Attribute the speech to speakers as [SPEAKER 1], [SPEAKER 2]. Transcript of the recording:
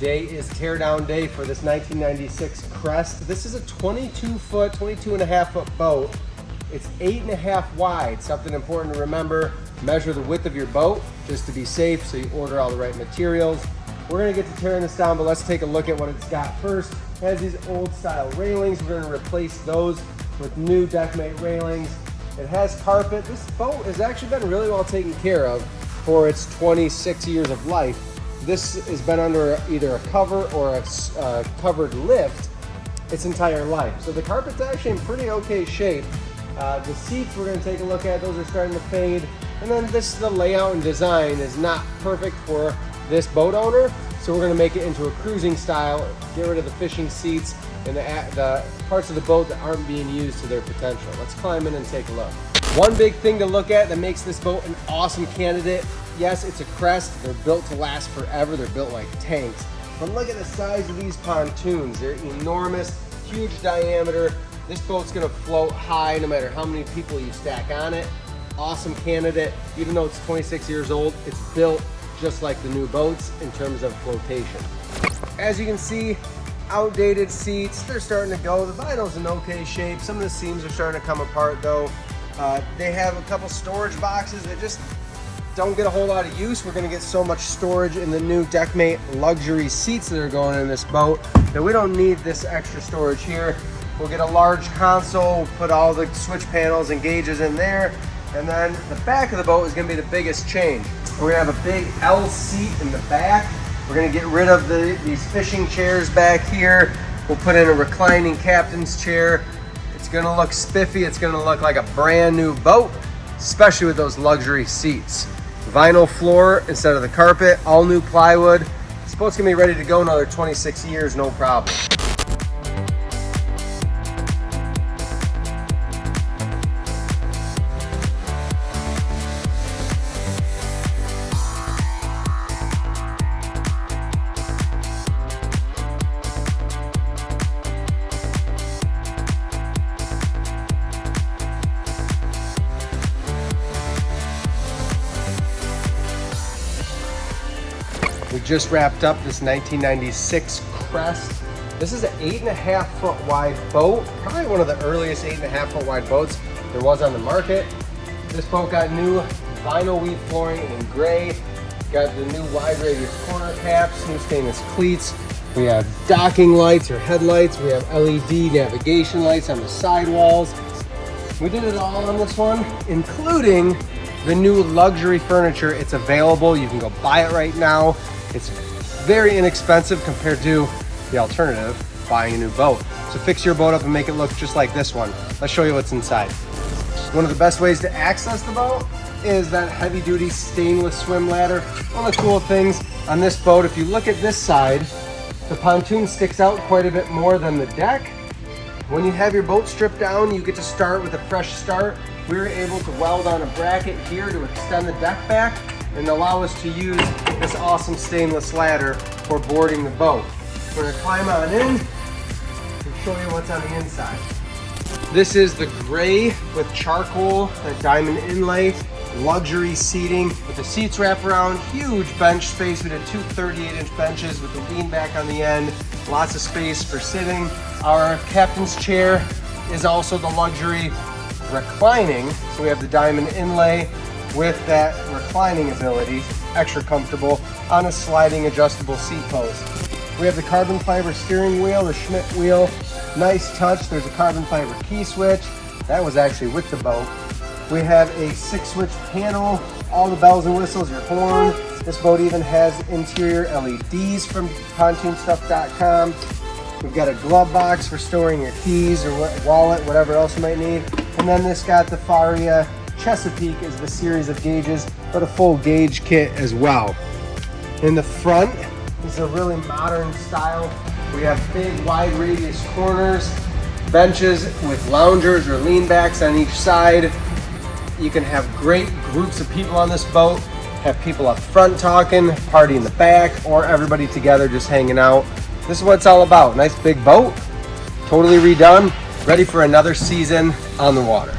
[SPEAKER 1] Today is teardown day for this 1996 Crest. This is a 22.5 foot boat. It's 8.5 wide. Something important to remember, measure the width of your boat just to be safe so you order all the right materials. We're gonna get to tearing this down, but let's take a look at what it's got first. It has these old style railings. We're gonna replace those with new DeckMate railings. It has carpet. This boat has actually been really well taken care of for its 26 years of life. This has been under either a cover or a covered lift its entire life. So the carpet's actually in pretty okay shape. The seats we're going to take a look at, those are starting to fade. And then the layout and design is not perfect for this boat owner. So we're going to make it into a cruising style, get rid of the fishing seats and the parts of the boat that aren't being used to their potential. Let's climb in and take a look. One big thing to look at that makes this boat an awesome candidate. Yes, it's a Crest. They're built to last forever. They're built like tanks. But look at the size of these pontoons. They're enormous, huge diameter. This boat's gonna float high no matter how many people you stack on it. Awesome candidate. Even though it's 26 years old, it's built just like the new boats in terms of flotation. As you can see, outdated seats, they're starting to go. The vinyl's in okay shape. Some of the seams are starting to come apart though. They have a couple storage boxes that just don't get a whole lot of use. We're gonna get so much storage in the new DeckMate luxury seats that are going in this boat that we don't need this extra storage here. We'll get a large console, put all the switch panels and gauges in there, and then the back of the boat is gonna be the biggest change. We're gonna have a big L seat in the back. We're gonna get rid of these fishing chairs back here. We'll put in a reclining captain's chair. It's gonna look spiffy. It's gonna look like a brand new boat, especially with those luxury seats. Vinyl floor instead of the carpet, all new plywood. This boat's gonna be ready to go another 26 years, no problem. We just wrapped up this 1996 Crest. This is an 8.5 foot wide boat, probably one of the earliest 8.5 foot wide boats there was on the market. This boat got new vinyl weave flooring in gray, got the new wide radius corner caps, new stainless cleats. We have docking lights or headlights. We have LED navigation lights on the sidewalls. We did it all on this one, including the new luxury furniture. It's available. You can go buy it right now. It's very inexpensive compared to the alternative, buying a new boat. So fix your boat up and make it look just like this one. Let's show you what's inside. One of the best ways to access the boat is that heavy duty stainless swim ladder. One of the cool things on this boat, if you look at this side, the pontoon sticks out quite a bit more than the deck. When you have your boat stripped down, you get to start with a fresh start. We were able to weld on a bracket here to extend the deck back and allow us to use this awesome stainless ladder for boarding the boat. We're gonna climb on in and show you what's on the inside. This is the gray with charcoal, that diamond inlay, luxury seating with the seats wrap around, huge bench space. We did two 38-inch benches with the lean back on the end, lots of space for sitting. Our captain's chair is also the luxury reclining, so we have the diamond inlay with that reclining ability, extra comfortable on a sliding adjustable seat post. We have the carbon fiber steering wheel, the Schmidt wheel, nice touch. There's a carbon fiber key switch. That was actually with the boat. We have a 6-switch panel, all the bells and whistles, your horn. This boat even has interior LEDs from pontoonstuff.com. We've got a glove box for storing your keys or wallet, whatever else you might need. And then this got the Faria Chesapeake is the series of gauges, but a full gauge kit as well. In the front is a really modern style. We have big wide radius corners, benches with loungers or lean backs on each side. You can have great groups of people on this boat, have people up front talking, party in the back, or everybody together just hanging out. This is what it's all about. Nice big boat, totally redone, ready for another season on the water.